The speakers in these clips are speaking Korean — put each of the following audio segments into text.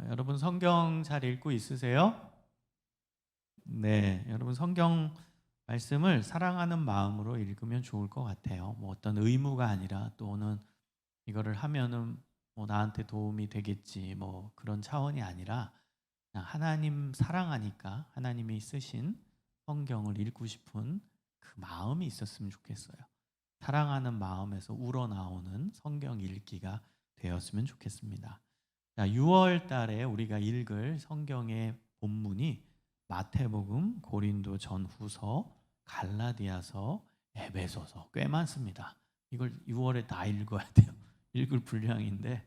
여러분 성경 잘 읽고 있으세요? 네, 여러분 성경 말씀을 사랑하는 마음으로 읽으면 좋을 것 같아요. 뭐 어떤 의무가 아니라 또는 이거를 하면은 뭐 나한테 도움이 되겠지 뭐 그런 차원이 아니라 그냥 하나님 사랑하니까 하나님이 쓰신 성경을 읽고 싶은 그 마음이 있었으면 좋겠어요. 사랑하는 마음에서 우러나오는 성경 읽기가 되었으면 좋겠습니다. 자, 6월 달에 우리가 읽을 성경의 본문이 마태복음, 고린도 전후서, 갈라디아서, 에베소서 꽤 많습니다. 이걸 6월에 다 읽어야 돼요. 읽을 분량인데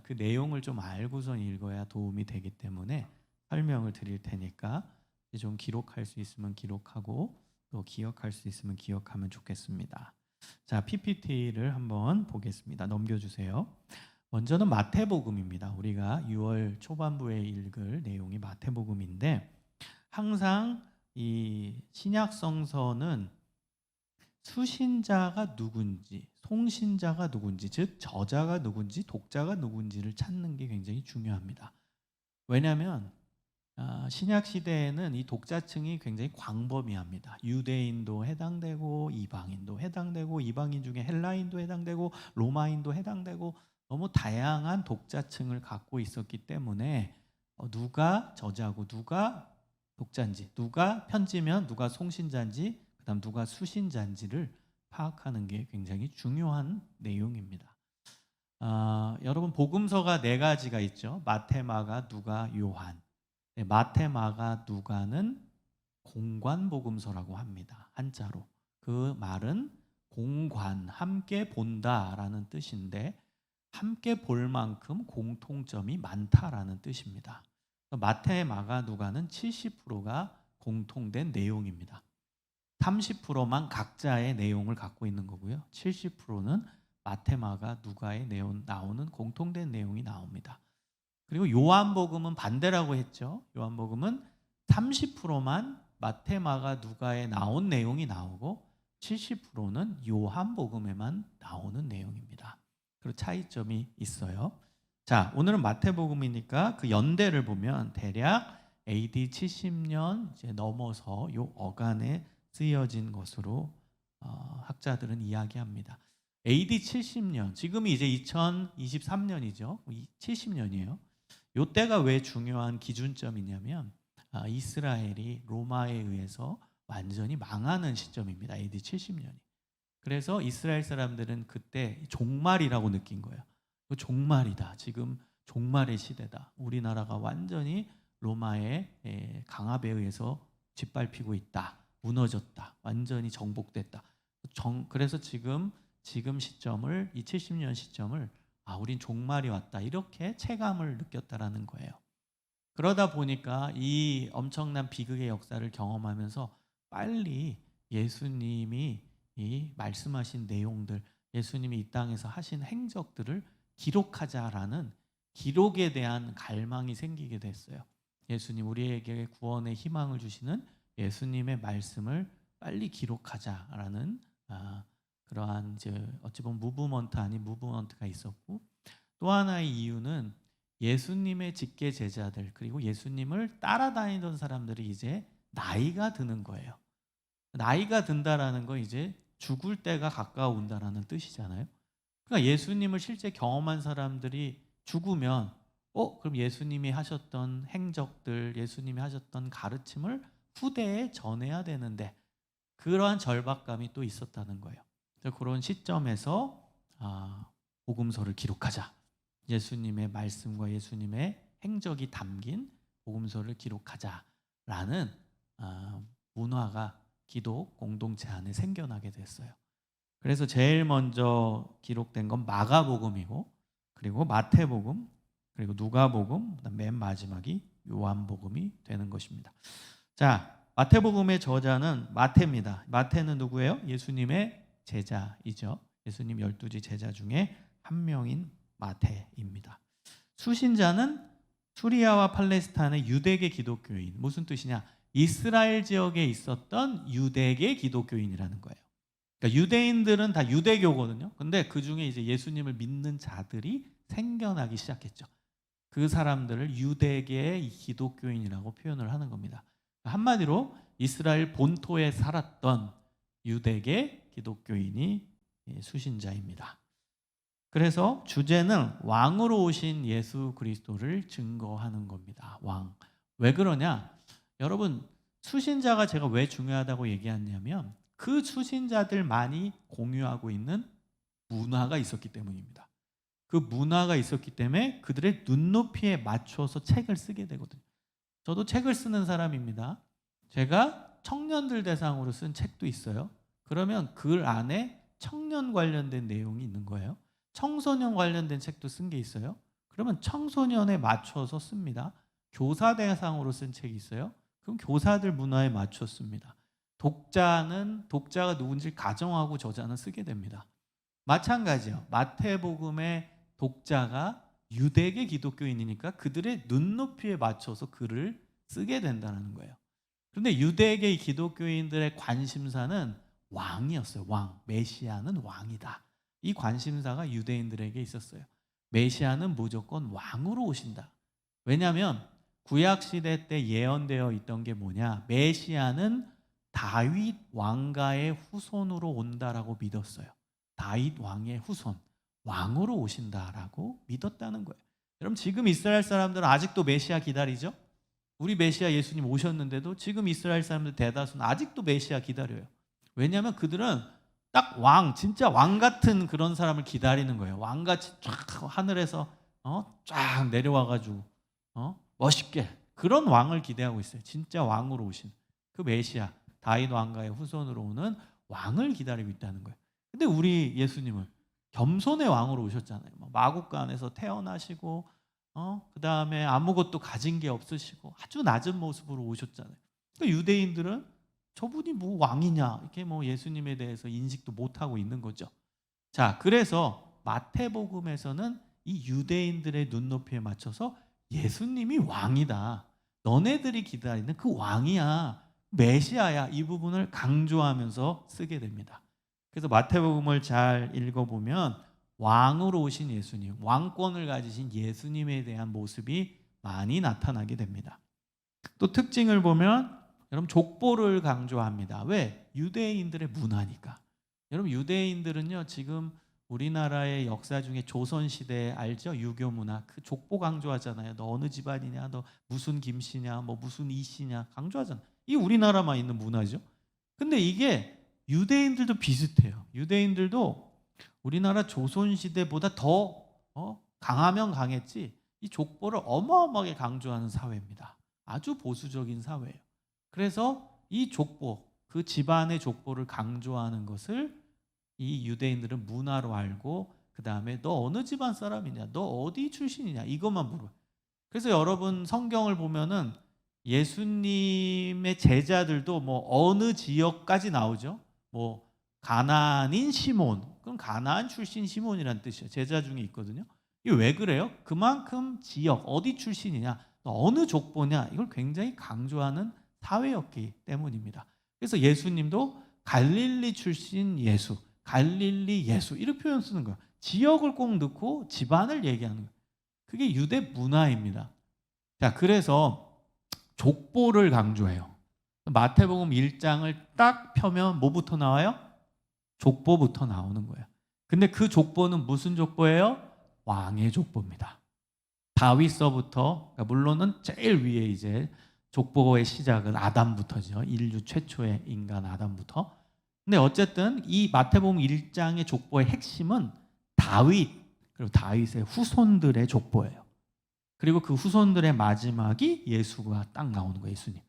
그 내용을 좀 알고선 읽어야 도움이 되기 때문에 설명을 드릴 테니까 좀 기록할 수 있으면 기록하고 또 기억할 수 있으면 기억하면 좋겠습니다. 자, PPT를 한번 보겠습니다. 넘겨주세요. 먼저는 마태복음입니다. 우리가 6월 초반부에 읽을 내용이 마태복음인데 항상 이 신약 성서는 수신자가 누군지, 송신자가 누군지, 즉 저자가 누군지, 독자가 누군지를 찾는 게 굉장히 중요합니다. 왜냐하면 신약 시대에는 이 독자층이 굉장히 광범위합니다. 유대인도 해당되고 이방인도 해당되고 이방인 중에 헬라인도 해당되고 로마인도 해당되고 너무 다양한 독자층을 갖고 있었기 때문에 누가 저자고 누가 독자인지, 누가 편지면 누가 송신자인지, 그다음 누가 수신자인지를 파악하는 게 굉장히 중요한 내용입니다. 여러분 복음서가 네 가지가 있죠. 마태, 마가, 누가, 요한. 네, 마태, 마가, 누가는 공관복음서라고 합니다. 한자로. 그 말은 공관, 함께 본다라는 뜻인데 함께 볼 만큼 공통점이 많다라는 뜻입니다. 마태, 마가, 누가는 70%가 공통된 내용입니다. 30%만 각자의 내용을 갖고 있는 거고요. 70%는 마태, 마가, 누가의 내용 나오는 공통된 내용이 나옵니다. 그리고 요한복음은 반대라고 했죠. 요한복음은 30%만 마태, 마가, 누가에 나온 내용이 나오고 70%는 요한복음에만 나오는 내용입니다. 그리고 차이점이 있어요. 자, 오늘은 마태복음이니까 그 연대를 보면 대략 AD 70년 이제 넘어서 요 어간에 쓰여진 것으로 학자들은 이야기합니다. AD 70년, 지금이 이제 2023년이죠. 70년이에요. 이때가 왜 중요한 기준점이냐면 이스라엘이 로마에 의해서 완전히 망하는 시점입니다. AD 70년이. 그래서 이스라엘 사람들은 그때 종말이라고 느낀 거예요. 종말이다. 지금 종말의 시대다. 우리나라가 완전히 로마의 강압에 의해서 짓밟히고 있다. 무너졌다. 완전히 정복됐다. 그래서 지금 시점을 이 70년 시점을 우린 종말이 왔다. 이렇게 체감을 느꼈다라는 거예요. 그러다 보니까 이 엄청난 비극의 역사를 경험하면서 빨리 예수님이 이 말씀하신 내용들, 예수님이 이 땅에서 하신 행적들을 기록하자라는 기록에 대한 갈망이 생기게 됐어요. 예수님, 우리에게 구원의 희망을 주시는 예수님의 말씀을 빨리 기록하자라는 그러한 이제 어찌 보면 무브먼트 아닌 무브먼트가 있었고, 또 하나의 이유는 예수님의 직계 제자들 그리고 예수님을 따라다니던 사람들이 이제 나이가 드는 거예요. 나이가 든다라는 건 이제 죽을 때가 가까운다라는 뜻이잖아요. 그러니까 예수님을 실제 경험한 사람들이 죽으면 그럼 예수님이 하셨던 행적들, 예수님이 하셨던 가르침을 후대에 전해야 되는데 그러한 절박감이 또 있었다는 거예요. 그런 시점에서 복음서를 기록하자. 예수님의 말씀과 예수님의 행적이 담긴 복음서를 기록하자라는 문화가 기독 공동체 안에 생겨나게 됐어요. 그래서 제일 먼저 기록된 건 마가복음이고, 그리고 마태복음, 그리고 누가복음, 그다음 맨 마지막이 요한복음이 되는 것입니다. 자, 마태복음의 저자는 마태입니다. 마태는 누구예요? 예수님의 제자이죠. 예수님 12지 제자 중에 한 명인 마태입니다. 수신자는 수리아와 팔레스타인의 유대계 기독교인. 무슨 뜻이냐? 이스라엘 지역에 있었던 유대계 기독교인이라는 거예요. 그러니까 유대인들은 다 유대교거든요. 근데 그 중에 이제 예수님을 믿는 자들이 생겨나기 시작했죠. 그 사람들을 유대계의 기독교인이라고 표현을 하는 겁니다. 한마디로 이스라엘 본토에 살았던 유대계 기독교인이 수신자입니다. 그래서 주제는 왕으로 오신 예수 그리스도를 증거하는 겁니다. 왕. 왜 그러냐? 여러분, 수신자가 제가 왜 중요하다고 얘기하냐면 그 수신자들만이 공유하고 있는 문화가 있었기 때문입니다. 그 문화가 있었기 때문에 그들의 눈높이에 맞춰서 책을 쓰게 되거든요. 저도 책을 쓰는 사람입니다. 제가 청년들 대상으로 쓴 책도 있어요. 그러면 그 안에 청년 관련된 내용이 있는 거예요. 청소년 관련된 책도 쓴 게 있어요. 그러면 청소년에 맞춰서 씁니다. 교사 대상으로 쓴 책이 있어요. 그럼 교사들 문화에 맞춰 씁니다. 독자가 누군지 가정하고 저자는 쓰게 됩니다. 마찬가지요. 마태복음의 독자가 유대계 기독교인이니까 그들의 눈높이에 맞춰서 글을 쓰게 된다는 거예요. 그런데 유대계 기독교인들의 관심사는 왕이었어요. 왕. 메시아는 왕이다. 이 관심사가 유대인들에게 있었어요. 메시아는 무조건 왕으로 오신다. 왜냐하면 구약시대 때 예언되어 있던 게 뭐냐? 메시아는 다윗 왕가의 후손으로 온다라고 믿었어요. 다윗 왕의 후손, 왕으로 오신다라고 믿었다는 거예요. 여러분, 지금 이스라엘 사람들은 아직도 메시아 기다리죠? 우리 메시아 예수님 오셨는데도 지금 이스라엘 사람들 대다수는 아직도 메시아 기다려요. 왜냐하면 그들은 딱 왕, 진짜 왕 같은 그런 사람을 기다리는 거예요. 왕같이 쫙 하늘에서 쫙 내려와가지고 멋있게 그런 왕을 기대하고 있어요. 진짜 왕으로 오신 그 메시아, 다윗 왕가의 후손으로 오는 왕을 기다리고 있다는 거예요. 근데 우리 예수님은 겸손의 왕으로 오셨잖아요. 마국간에서 태어나시고 그 다음에 아무것도 가진 게 없으시고 아주 낮은 모습으로 오셨잖아요. 그러니까 유대인들은 저분이 뭐 왕이냐 이렇게 예수님에 대해서 인식도 못하고 있는 거죠. 자, 그래서 마태복음에서는 이 유대인들의 눈높이에 맞춰서 예수님이 왕이다. 너네들이 기다리는 그 왕이야. 메시아야. 이 부분을 강조하면서 쓰게 됩니다. 그래서 마태복음을 잘 읽어보면 왕으로 오신 예수님, 왕권을 가지신 예수님에 대한 모습이 많이 나타나게 됩니다. 또 특징을 보면 여러분 족보를 강조합니다. 왜? 유대인들의 문화니까. 여러분 유대인들은요 지금 우리나라의 역사 중에 조선시대 알죠? 유교 문화. 그 족보 강조하잖아요. 너 어느 집안이냐, 너 무슨 김씨냐, 무슨 이씨냐 강조하잖아요. 이 우리나라만 있는 문화죠. 근데 이게 유대인들도 비슷해요. 유대인들도 우리나라 조선시대보다 더 강하면 강했지 이 족보를 어마어마하게 강조하는 사회입니다. 아주 보수적인 사회예요. 그래서 이 족보, 그 집안의 족보를 강조하는 것을 이 유대인들은 문화로 알고 그 다음에 너 어느 집안 사람이냐, 너 어디 출신이냐 이것만 물어요. 그래서 여러분 성경을 보면은 예수님의 제자들도 어느 지역까지 나오죠. 가나안인 시몬, 그럼 가나안 출신 시몬이라는 뜻이에요. 제자 중에 있거든요. 이게 왜 그래요? 그만큼 지역, 어디 출신이냐, 어느 족보냐 이걸 굉장히 강조하는 사회였기 때문입니다. 그래서 예수님도 갈릴리 출신 예수, 갈릴리 예수 이렇게 표현 쓰는 거예요. 지역을 꼭 넣고 집안을 얘기하는 거예요. 그게 유대 문화입니다. 자, 그래서 족보를 강조해요. 마태복음 1장을 딱 펴면 뭐부터 나와요? 족보부터 나오는 거예요. 근데 그 족보는 무슨 족보예요? 왕의 족보입니다. 다윗서부터, 그러니까 물론은 제일 위에 이제 족보의 시작은 아담부터죠. 인류 최초의 인간 아담부터. 근데 어쨌든 이 마태복음 1장의 족보의 핵심은 다윗, 그리고 다윗의 후손들의 족보예요. 그리고 그 후손들의 마지막이 예수가 딱 나오는 거예요. 예수님.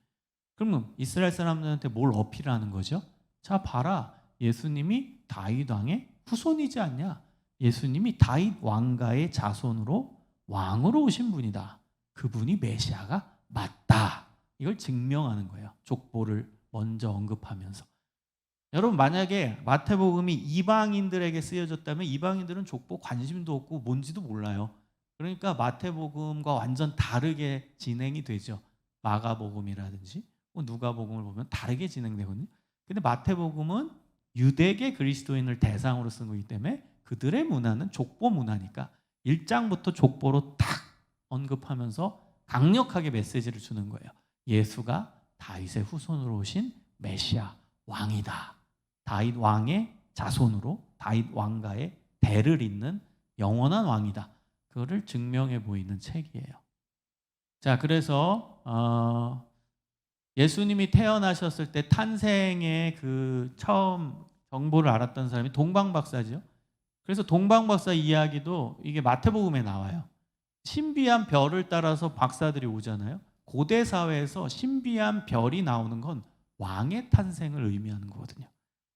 그러면 이스라엘 사람들한테 뭘 어필하는 거죠? 자, 봐라. 예수님이 다윗 왕의 후손이지 않냐? 예수님이 다윗 왕가의 자손으로 왕으로 오신 분이다. 그분이 메시아가 맞다. 이걸 증명하는 거예요. 족보를 먼저 언급하면서. 여러분 만약에 마태복음이 이방인들에게 쓰여졌다면 이방인들은 족보 관심도 없고 뭔지도 몰라요. 그러니까 마태복음과 완전 다르게 진행이 되죠. 마가복음이라든지 누가복음을 보면 다르게 진행되거든요. 근데 마태복음은 유대계 그리스도인을 대상으로 쓴 거기 때문에 그들의 문화는 족보 문화니까 1장부터 족보로 딱 언급하면서 강력하게 메시지를 주는 거예요. 예수가 다윗의 후손으로 오신 메시아 왕이다. 다윗 왕의 자손으로 다윗 왕가의 대를 잇는 영원한 왕이다. 그거를 증명해 보이는 책이에요. 자, 그래서 예수님이 태어나셨을 때 탄생의 그 처음 정보를 알았던 사람이 동방박사죠. 그래서 동방박사 이야기도 이게 마태복음에 나와요. 신비한 별을 따라서 박사들이 오잖아요. 고대 사회에서 신비한 별이 나오는 건 왕의 탄생을 의미하는 거거든요.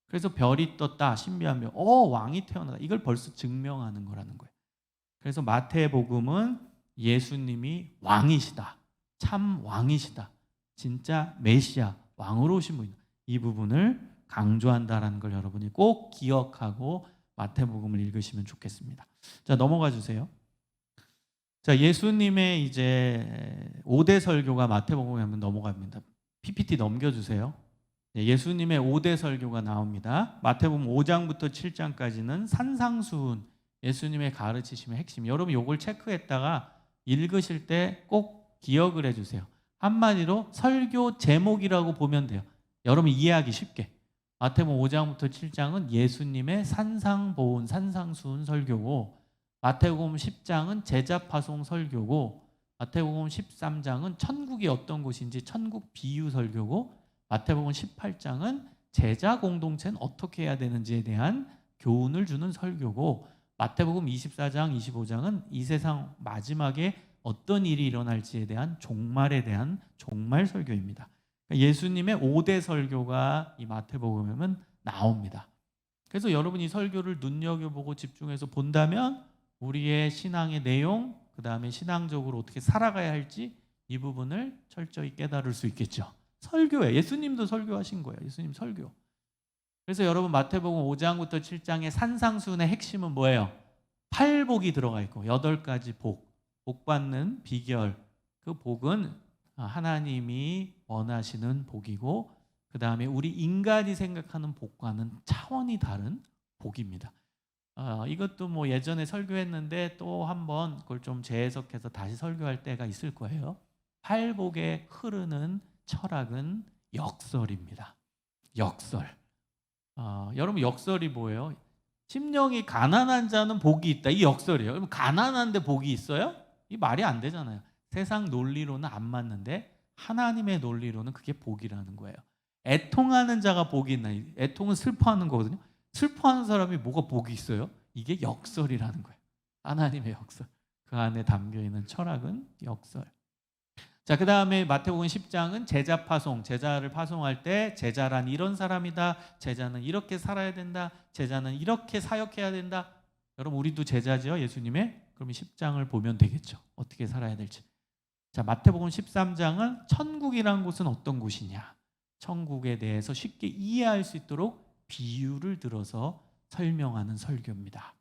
그래서 별이 떴다, 신비한 별, 왕이 태어나다, 이걸 벌써 증명하는 거라는 거예요. 그래서 마태복음은 예수님이 왕이시다, 참 왕이시다, 진짜 메시아, 왕으로 오신 분이다, 이 부분을 강조한다라는 걸 여러분이 꼭 기억하고 마태복음을 읽으시면 좋겠습니다. 자, 넘어가 주세요. 자, 예수님의 이제 5대 설교가 마태복음에 한번 넘어갑니다. PPT 넘겨주세요. 예수님의 5대 설교가 나옵니다. 마태복음 5장부터 7장까지는 산상수훈, 예수님의 가르치심의 핵심. 여러분 이걸 체크했다가 읽으실 때 꼭 기억을 해주세요. 한마디로 설교 제목이라고 보면 돼요. 여러분 이해하기 쉽게. 마태복음 5장부터 7장은 예수님의 산상보훈, 산상수훈 설교고, 마태복음 10장은 제자파송 설교고, 마태복음 13장은 천국이 어떤 곳인지 천국 비유 설교고, 마태복음 18장은 제자 공동체는 어떻게 해야 되는지에 대한 교훈을 주는 설교고, 마태복음 24장, 25장은 이 세상 마지막에 어떤 일이 일어날지에 대한 종말에 대한 종말 설교입니다. 예수님의 5대 설교가 이 마태복음에는 나옵니다. 그래서 여러분이 설교를 눈여겨보고 집중해서 본다면 우리의 신앙의 내용, 그 다음에 신앙적으로 어떻게 살아가야 할지 이 부분을 철저히 깨달을 수 있겠죠. 설교에 예수님도 설교하신 거예요. 예수님 설교. 그래서 여러분 마태복음 5장부터 7장의 산상수훈의 핵심은 뭐예요? 8복이 들어가 있고 8가지 복 받는 비결. 그 복은 하나님이 원하시는 복이고, 그 다음에 우리 인간이 생각하는 복과는 차원이 다른 복입니다. 이것도 뭐 예전에 설교했는데 또 한번 그걸 좀 재해석해서 다시 설교할 때가 있을 거예요. 8복에 흐르는 철학은 역설입니다. 역설. 여러분 역설이 뭐예요? 심령이 가난한 자는 복이 있다. 이 역설이에요. 여러분 가난한데 복이 있어요? 이 말이 안 되잖아요. 세상 논리로는 안 맞는데 하나님의 논리로는 그게 복이라는 거예요. 애통하는 자가 복이 있나? 애통은 슬퍼하는 거거든요. 슬퍼하는 사람이 뭐가 복이 있어요? 이게 역설이라는 거예요. 하나님의 역설. 그 안에 담겨있는 철학은 역설. 자, 그 다음에 마태복음 10장은 제자 파송, 제자를 파송할 때 제자란 이런 사람이다, 제자는 이렇게 살아야 된다, 제자는 이렇게 사역해야 된다. 여러분 우리도 제자죠, 예수님의. 그럼 10장을 보면 되겠죠, 어떻게 살아야 될지. 자, 마태복음 13장은 천국이라는 곳은 어떤 곳이냐, 천국에 대해서 쉽게 이해할 수 있도록 비유를 들어서 설명하는 설교입니다.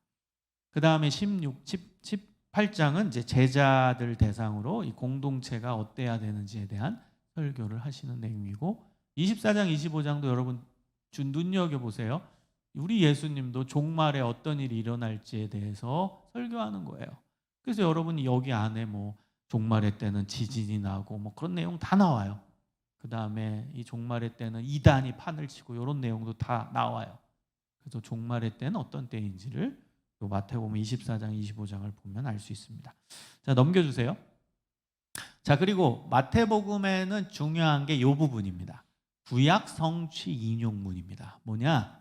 그 다음에 18장은 이제 제자들 대상으로 이 공동체가 어때야 되는지에 대한 설교를 하시는 내용이고, 24장, 25장도 여러분 눈여겨보세요. 우리 예수님도 종말에 어떤 일이 일어날지에 대해서 설교하는 거예요. 그래서 여러분이 여기 안에 뭐 종말의 때는 지진이 나고 뭐 그런 내용 다 나와요. 그 다음에 이 종말의 때는 이단이 판을 치고 이런 내용도 다 나와요. 그래서 종말의 때는 어떤 때인지를 마태복음 24장, 25장을 보면 알 수 있습니다. 자, 넘겨주세요. 자, 그리고 마태복음에는 중요한 게 이 부분입니다. 구약 성취 인용문입니다. 뭐냐?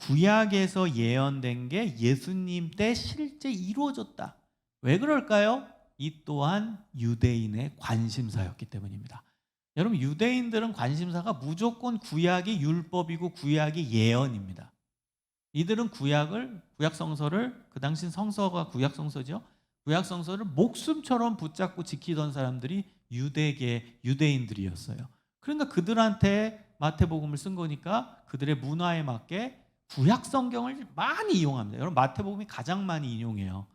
구약에서 예언된 게 예수님 때 실제 이루어졌다. 왜 그럴까요? 이 또한 유대인의 관심사였기 때문입니다. 여러분 유대인들은 관심사가 무조건 구약이 율법이고 구약이 예언입니다. 이들은 구약 성서를, 그 당시 성서가 구약 성서죠. 구약 성서를 목숨처럼 붙잡고 지키던 사람들이 유대인들이었어요. 그러니까 그들한테 마태복음을 쓴 거니까 그들의 문화에 맞게 구약 성경을 많이 이용합니다. 여러분 마태복음이 가장 많이 인용해요.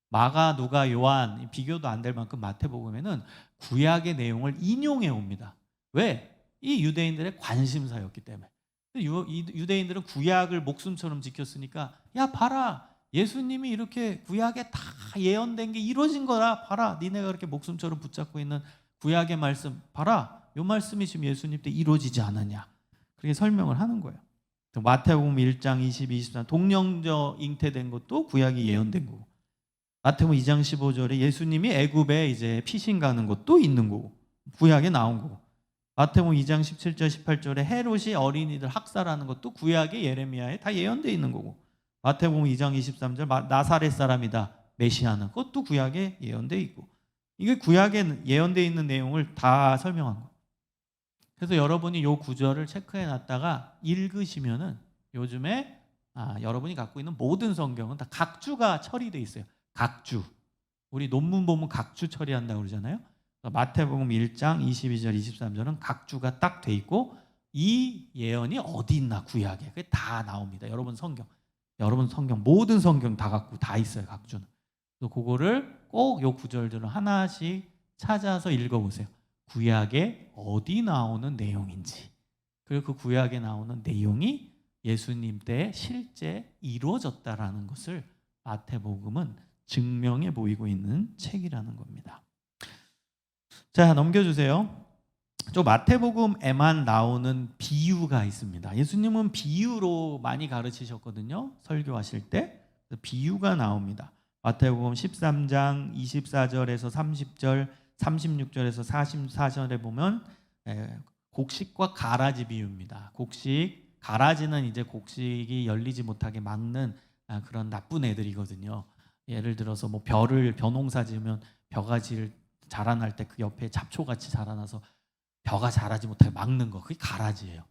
마가, 누가, 요한 비교도 안 될 만큼 마태복음에는 구약의 내용을 인용해 옵니다. 왜? 이 유대인들의 관심사였기 때문에. 유대인들은 구약을 목숨처럼 지켰으니까 야 봐라, 예수님이 이렇게 구약에 다 예언된 게 이루어진 거라. 봐라, 니네가 그렇게 목숨처럼 붙잡고 있는 구약의 말씀 봐라, 이 말씀이 지금 예수님 때 이루어지지 않았냐, 그렇게 설명을 하는 거예요. 마태복음 1장 22, 23 동령저 잉태된 것도 구약이 예언된 거고, 마태복음 2장 15절에 예수님이 애굽에 이제 피신 가는 것도 있는 거고, 구약에 나온 거고, 마태복음 2장 17절 18절에 헤롯이 어린이들 학살하는 것도 구약의 예레미야에 다 예언되어 있는 거고, 마태복음 2장 23절 나사렛 사람이다 메시아는, 그것도 구약에 예언되어 있고, 이게 구약에 예언되어 있는 내용을 다 설명한 거예요. 그래서 여러분이 이 구절을 체크해 놨다가 읽으시면은 요즘에 여러분이 갖고 있는 모든 성경은 다 각주가 처리되어 있어요. 각주. 우리 논문 보면 각주 처리한다고 그러잖아요. 마태복음 1장 22절 23절은 각주가 딱 돼 있고, 이 예언이 어디 있나 구약에 그게 다 나옵니다. 여러분 성경 모든 성경 다 갖고 다 있어요, 각주는. 그래서 그거를 꼭 요 구절들을 하나씩 찾아서 읽어보세요. 구약에 어디 나오는 내용인지, 그리고 그 구약에 나오는 내용이 예수님 때 실제 이루어졌다라는 것을 마태복음은 증명해 보이고 있는 책이라는 겁니다. 자, 넘겨주세요. 저 마태복음에만 나오는 비유가 있습니다. 예수님은 비유로 많이 가르치셨거든요. 설교하실 때 비유가 나옵니다. 마태복음 13장 24절에서 30절, 36절에서 44절에 보면 곡식과 가라지 비유입니다. 곡식, 가라지는 이제 곡식이 열리지 못하게 막는 그런 나쁜 애들이거든요. 예를 들어서 뭐 벼농사 지으면 벼가지를 자라날 때 그 옆에 잡초같이 자라나서 벼가 자라지 못하게 막는 거, 그게 가라지예요.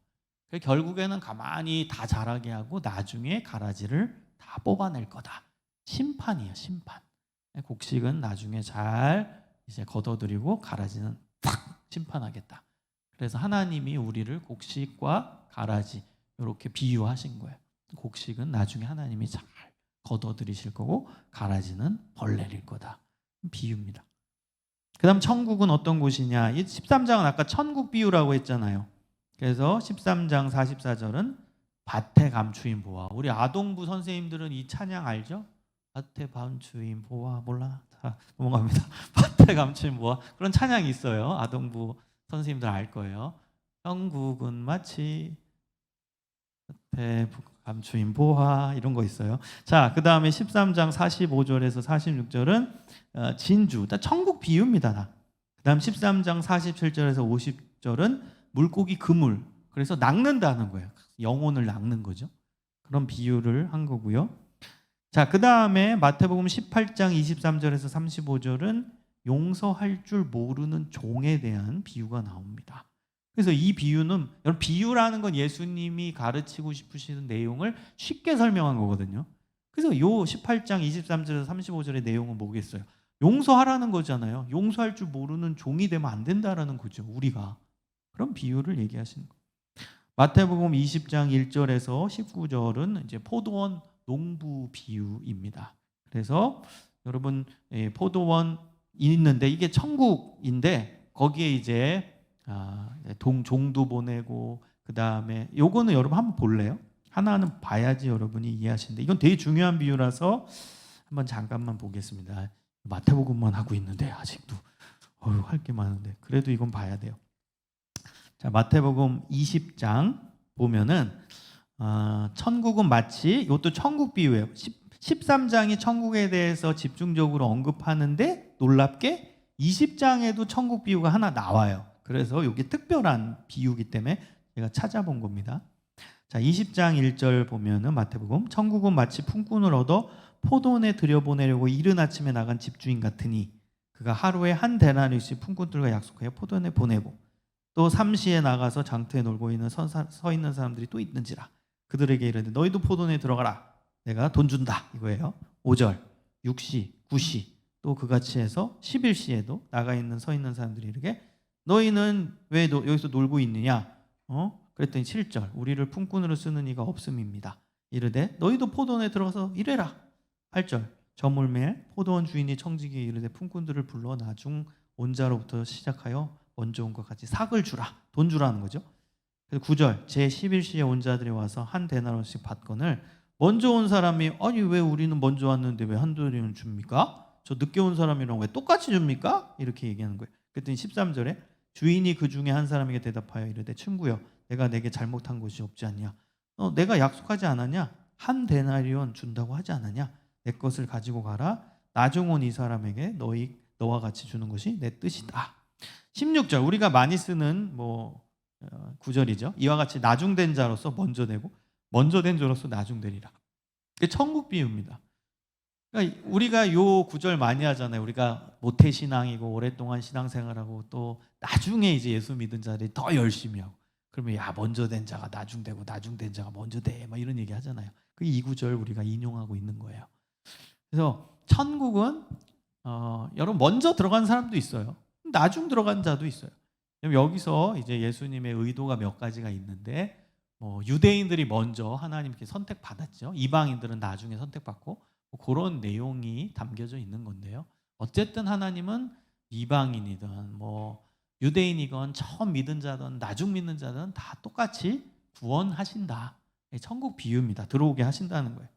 결국에는 가만히 다 자라게 하고 나중에 가라지를 다 뽑아낼 거다. 심판이에요, 심판. 곡식은 나중에 잘 이제 걷어들이고 가라지는 탁 심판하겠다. 그래서 하나님이 우리를 곡식과 가라지 이렇게 비유하신 거예요. 곡식은 나중에 하나님이 잘 걷어들이실 거고, 가라지는 벌레일 거다. 비유입니다. 그 다음 천국은 어떤 곳이냐. 이 13장은 아까 천국 비유라고 했잖아요. 그래서 13장 44절은 밭에 감추인 보화. 우리 아동부 선생님들은 이 찬양 알죠? 밭에 감추인 보화 몰라? 자, 넘어갑니다. 밭에 감추인 보화, 그런 찬양이 있어요. 아동부 선생님들 알 거예요. 천국은 마치 밭에 감추인 보화, 이런 거 있어요. 자, 그 다음에 13장 45절에서 46절은 진주, 천국 비유입니다. 그 다음 13장 47절에서 50절은 물고기 그물, 그래서 낚는다는 거예요. 영혼을 낚는 거죠. 그런 비유를 한 거고요. 자, 그 다음에 마태복음 18장 23절에서 35절은 용서할 줄 모르는 종에 대한 비유가 나옵니다. 그래서 이 비유는, 여러분, 비유라는 건 예수님이 가르치고 싶으시는 내용을 쉽게 설명한 거거든요. 그래서 요 18장 23절에서 35절의 내용은 뭐겠어요? 용서하라는 거잖아요. 용서할 줄 모르는 종이 되면 안 된다라는 거죠, 우리가. 그런 비유를 얘기하시는 거예요. 마태복음 20장 1절에서 19절은 이제 포도원 농부 비유입니다. 그래서 여러분, 포도원 있는데 이게 천국인데 거기에 이제 종도 보내고, 그 다음에 요거는 여러분 한번 볼래요? 하나는 봐야지 여러분이 이해하시는데, 이건 되게 중요한 비유라서 한번 잠깐만 보겠습니다. 마태복음만 하고 있는데 아직도 할 게 많은데 그래도 이건 봐야 돼요. 자, 마태복음 20장 보면은 천국은 마치, 이것도 천국 비유예요. 13장이 천국에 대해서 집중적으로 언급하는데 놀랍게 20장에도 천국 비유가 하나 나와요. 그래서 이게 특별한 비유이기 때문에 제가 찾아본 겁니다. 자, 20장 1절 보면은 마태복음, 천국은 마치 품꾼을 얻어 포도원에 들여보내려고 이른 아침에 나간 집주인 같으니 그가 하루에 한 데나리씩 품꾼들과 약속하여 포도원에 보내고 또 삼시에 나가서 장터에 놀고 있는 서 있는 사람들이 또 있는지라 그들에게 이르되 너희도 포도원에 들어가라, 내가 돈 준다, 이거예요. 5절 6시 9시 또 그같이 해서 11시에도 나가 있는 서 있는 사람들이 이르게 너희는 왜 여기서 놀고 있느냐? 그랬더니 7절 우리를 품꾼으로 쓰는 이가 없음입니다. 이르되 너희도 포도원에 들어가서 일해라. 8절 저물매 포도원 주인이 청지기에 이르되 품꾼들을 불러 나중 온 자로부터 시작하여 먼저 온 것 같이 삭을 주라, 돈 주라는 거죠. 그래서 9절 제 11시에 온 자들이 와서 한 데나리씩 받건을 먼저 온 사람이 아니 왜 우리는 먼저 왔는데 왜 한도리는 줍니까? 저 늦게 온 사람이랑 왜 똑같이 줍니까? 이렇게 얘기하는 거예요. 그랬더니 13절에 주인이 그 중에 한 사람에게 대답하여 이르되 친구여 내가 내게 잘못한 것이 없지 않냐? 내가 약속하지 않았냐? 한 데나리온 준다고 하지 않았냐? 내 것을 가지고 가라. 나중 온 이 사람에게 너와 같이 주는 것이 내 뜻이다. 16절 우리가 많이 쓰는 구절이죠. 이와 같이 나중된 자로서 먼저 되고 먼저 된 자로서 나중되리라. 그게 천국 비유입니다. 그러니까 우리가 요 구절 많이 하잖아요. 우리가 모태신앙이고 오랫동안 신앙생활하고 또 나중에 이제 예수 믿은 자들이 더 열심히 하고 그러면 야 먼저 된 자가 나중되고 나중된 자가 먼저 돼 막 이런 얘기 하잖아요. 그 이 구절 우리가 인용하고 있는 거예요. 그래서 천국은 여러분 먼저 들어간 사람도 있어요. 나중 들어간 자도 있어요. 여기서 이제 예수님의 의도가 몇 가지가 있는데 유대인들이 먼저 하나님께 선택받았죠. 이방인들은 나중에 선택받고 그런 내용이 담겨져 있는 건데요. 어쨌든 하나님은 이방인이든 유대인이건 처음 믿은 자든 나중 믿는 자든 다 똑같이 구원하신다. 천국 비유입니다. 들어오게 하신다는 거예요.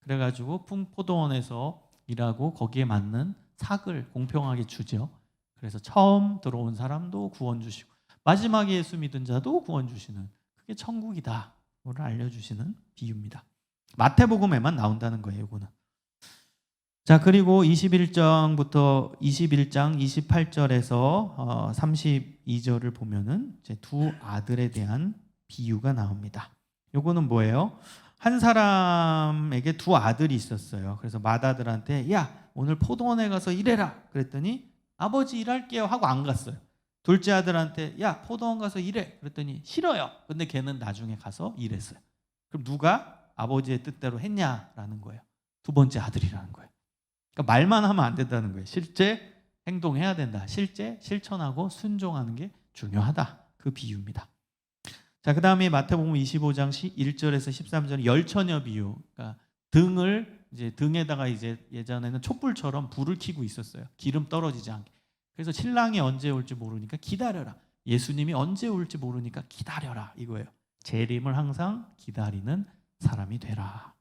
그래가지고 포도원에서 일하고 거기에 맞는 삭을 공평하게 주죠. 그래서 처음 들어온 사람도 구원 주시고 마지막에 예수 믿은 자도 구원 주시는 그게 천국이다. 그걸 알려주시는 비유입니다. 마태복음에만 나온다는 거예요. 이거는. 자 그리고 21장부터 21장 28절에서 32절을 보면은 이제 두 아들에 대한 비유가 나옵니다. 요거는 뭐예요? 한 사람에게 두 아들이 있었어요. 그래서 맏아들한테 야 오늘 포도원에 가서 일해라 그랬더니 아버지 일할게요 하고 안 갔어요. 둘째 아들한테 야 포도원 가서 일해 그랬더니 싫어요. 근데 걔는 나중에 가서 일했어요. 그럼 누가 아버지의 뜻대로 했냐라는 거예요. 두 번째 아들이라는 거예요. 그러니까 말만 하면 안 된다는 거예요. 실제 행동해야 된다. 실제 실천하고 순종하는 게 중요하다. 그 비유입니다. 자, 그 다음에 마태복음 25장 1절에서 13절은 열처녀 비유. 그러니까 등에다가 이제 예전에는 촛불처럼 불을 켜고 있었어요. 기름 떨어지지 않게. 그래서 신랑이 언제 올지 모르니까 기다려라. 예수님이 언제 올지 모르니까 기다려라. 이거예요. 재림을 항상 기다리는 사람이 되라.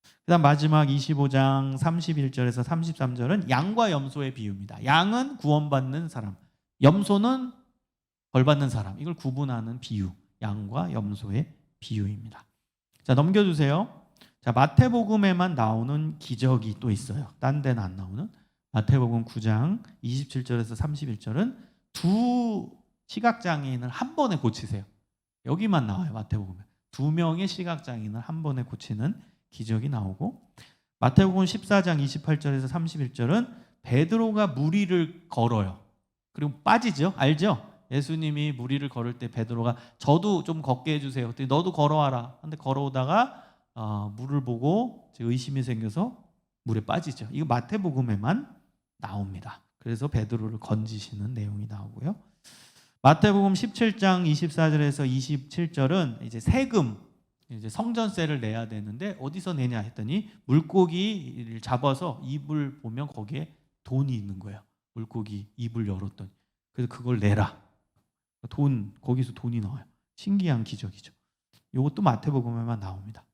그 다음 마지막 25장 31절에서 33절은 양과 염소의 비유입니다. 양은 구원받는 사람, 염소는 벌받는 사람. 이걸 구분하는 비유. 양과 염소의 비유입니다. 자, 넘겨주세요. 자, 마태복음에만 나오는 기적이 또 있어요. 딴 데는 안 나오는. 마태복음 9장 27절에서 31절은 두 시각장애인을 한 번에 고치세요. 여기만 나와요. 마태복음에. 두 명의 시각장애인을 한 번에 고치는 기적이 나오고 마태복음 14장 28절에서 31절은 베드로가 무리를 걸어요. 그리고 빠지죠. 알죠? 예수님이 무리를 걸을 때 베드로가 저도 좀 걷게 해주세요. 그랬더니 너도 걸어와라. 근데 걸어오다가 물을 보고 의심이 생겨서 물에 빠지죠. 이거 마태복음에만 나옵니다. 그래서 베드로를 건지시는 내용이 나오고요. 마태복음 17장 24절에서 27절은 이제 세금, 이제 성전세를 내야 되는데 어디서 내냐 했더니 물고기를 잡아서 입을 보면 거기에 돈이 있는 거예요. 물고기 입을 열었더니. 그래서 그걸 내라. 거기서 돈이 나와요. 신기한 기적이죠. 이것도 마태복음에만 나옵니다.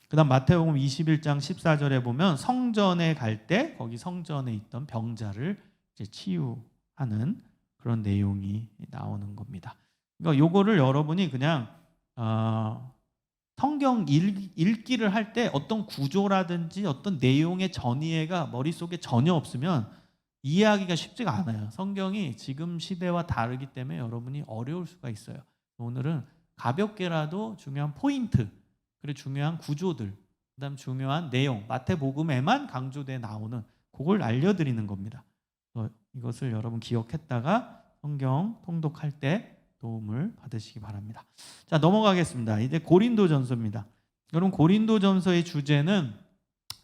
그 다음 마태복음 21장 14절에 보면 성전에 갈 때 거기 성전에 있던 병자를 이제 치유하는 그런 내용이 나오는 겁니다. 그러니까 요거를 여러분이 그냥 성경 읽기를 할 때 어떤 구조라든지 어떤 내용의 전이해가 머릿속에 전혀 없으면 이해하기가 쉽지가 않아요. 성경이 지금 시대와 다르기 때문에 여러분이 어려울 수가 있어요. 오늘은 가볍게라도 중요한 포인트, 그리고 중요한 구조들, 그다음 중요한 내용, 마태복음에만 강조돼 나오는 그걸 알려드리는 겁니다. 이것을 여러분 기억했다가 성경 통독할 때 도움을 받으시기 바랍니다. 자, 넘어가겠습니다. 이제 고린도전서입니다. 여러분 고린도전서의 주제는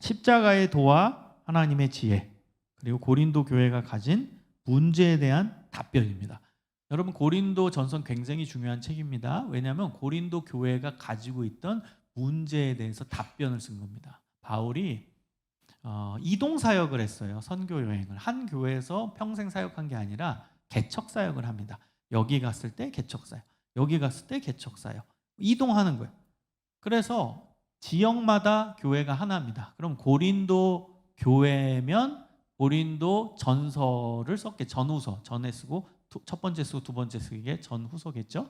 십자가의 도와 하나님의 지혜, 그리고 고린도 교회가 가진 문제에 대한 답변입니다. 여러분 고린도 전서 굉장히 중요한 책입니다. 왜냐하면 고린도 교회가 가지고 있던 문제에 대해서 답변을 쓴 겁니다. 바울이 이동 사역을 했어요. 선교 여행을. 한 교회에서 평생 사역한 게 아니라 개척 사역을 합니다. 여기 갔을 때 개척 사역, 여기 갔을 때 개척 사역. 이동하는 거예요. 그래서 지역마다 교회가 하나입니다. 그럼 고린도 교회면 고린도 전서를 썼겠죠. 전후서, 전에 쓰고 첫 번째 쓰고 두 번째 쓰기에 전후서겠죠.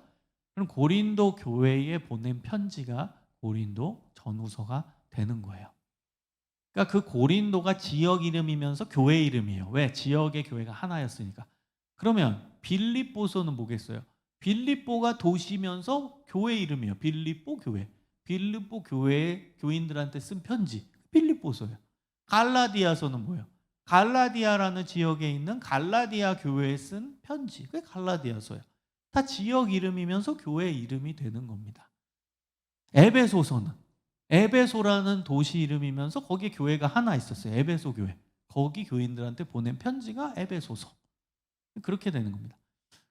그럼 고린도 교회에 보낸 편지가 고린도 전후서가 되는 거예요. 그러니까 그 고린도가 지역 이름이면서 교회 이름이에요. 왜? 지역의 교회가 하나였으니까. 그러면 빌립보서는 뭐겠어요? 빌립보가 도시면서 교회 이름이에요. 빌립보 교회. 빌립보 교회의 교인들한테 쓴 편지, 빌립보서예요. 갈라디아서는 뭐예요? 갈라디아라는 지역에 있는 갈라디아 교회에 쓴 편지, 그게 갈라디아서예요. 다 지역 이름이면서 교회 이름이 되는 겁니다. 에베소서는 에베소라는 도시 이름이면서 거기에 교회가 하나 있었어요. 에베소 교회. 거기 교인들한테 보낸 편지가 에베소서. 그렇게 되는 겁니다.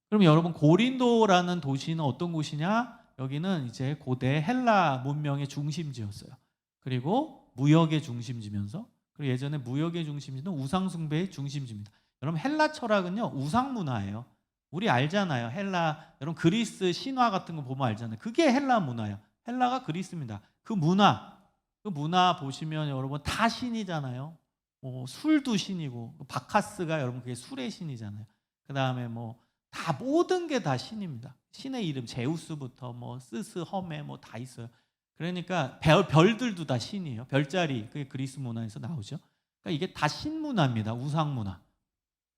그럼 여러분, 고린도라는 도시는 어떤 곳이냐? 여기는 이제 고대 헬라 문명의 중심지였어요. 그리고 무역의 중심지면서, 그리고 예전에 무역의 중심지는 우상 숭배의 중심지입니다. 여러분, 헬라 철학은요, 우상 문화예요. 우리 알잖아요. 헬라, 여러분 그리스 신화 같은 거 보면 알잖아요. 그게 헬라 문화예요. 헬라가 그리스입니다. 그 문화 보시면 여러분 다 신이잖아요. 술도 신이고, 바카스가 여러분 그게 술의 신이잖아요. 그 다음에 다 모든 게 다 신입니다. 신의 이름 제우스부터 스스, 허메 다 있어요. 그러니까 별들도 다 신이에요. 별자리, 그게 그리스 문화에서 나오죠. 그러니까 이게 다 신문화입니다. 우상 문화.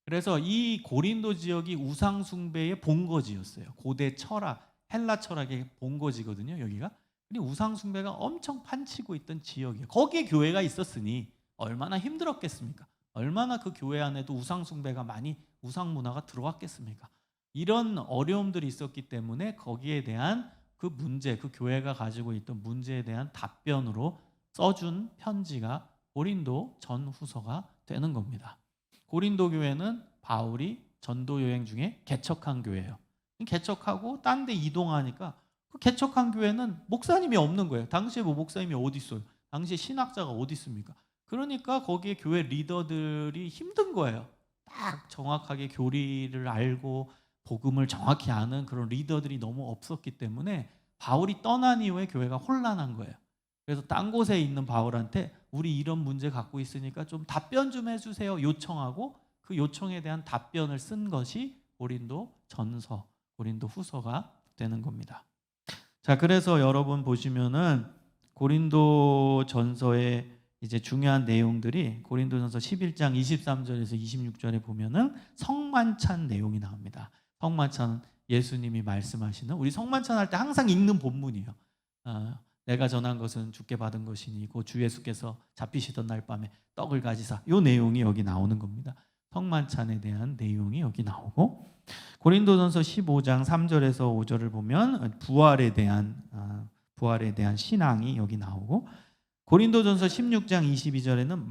그래서 이 고린도 지역이 우상 숭배의 본거지였어요. 고대 철학, 헬라 철학의 본거지거든요. 여기가. 근데 우상 숭배가 엄청 판치고 있던 지역이에요. 거기에 교회가 있었으니 얼마나 힘들었겠습니까? 얼마나 그 교회 안에도 우상 숭배가 많이, 우상 문화가 들어왔겠습니까? 이런 어려움들이 있었기 때문에 거기에 대한 그 문제, 그 교회가 가지고 있던 문제에 대한 답변으로 써준 편지가 고린도 전후서가 되는 겁니다. 고린도 교회는 바울이 전도 여행 중에 개척한 교회예요. 개척하고 딴 데 이동하니까 그 개척한 교회는 목사님이 없는 거예요. 당시에 목사님이 어디 있어요? 당시에 신학자가 어디 있습니까? 그러니까 거기에 교회 리더들이 힘든 거예요. 딱 정확하게 교리를 알고 복음을 정확히 아는 그런 리더들이 너무 없었기 때문에 바울이 떠난 이후에 교회가 혼란한 거예요. 그래서 딴 곳에 있는 바울한테 우리 이런 문제 갖고 있으니까 좀 답변 좀 해주세요 요청하고, 그 요청에 대한 답변을 쓴 것이 고린도 전서, 고린도 후서가 되는 겁니다. 자, 그래서 여러분 보시면은 고린도 전서의 이제 중요한 내용들이 고린도전서 11장 23절에서 26절에 보면은 성만찬 내용이 나옵니다. 성만찬은 예수님이 말씀하시는, 우리 성만찬 할 때 항상 읽는 본문이에요. 내가 전한 것은 주께 받은 것이니 곧 주 예수께서 잡히시던 날 밤에 떡을 가지사, 이 내용이 여기 나오는 겁니다. 성만찬에 대한 내용이 여기 나오고, 고린도전서 15장 3절에서 5절을 보면 부활에 대한 신앙이 여기 나오고, 고린도전서 16장 22절에는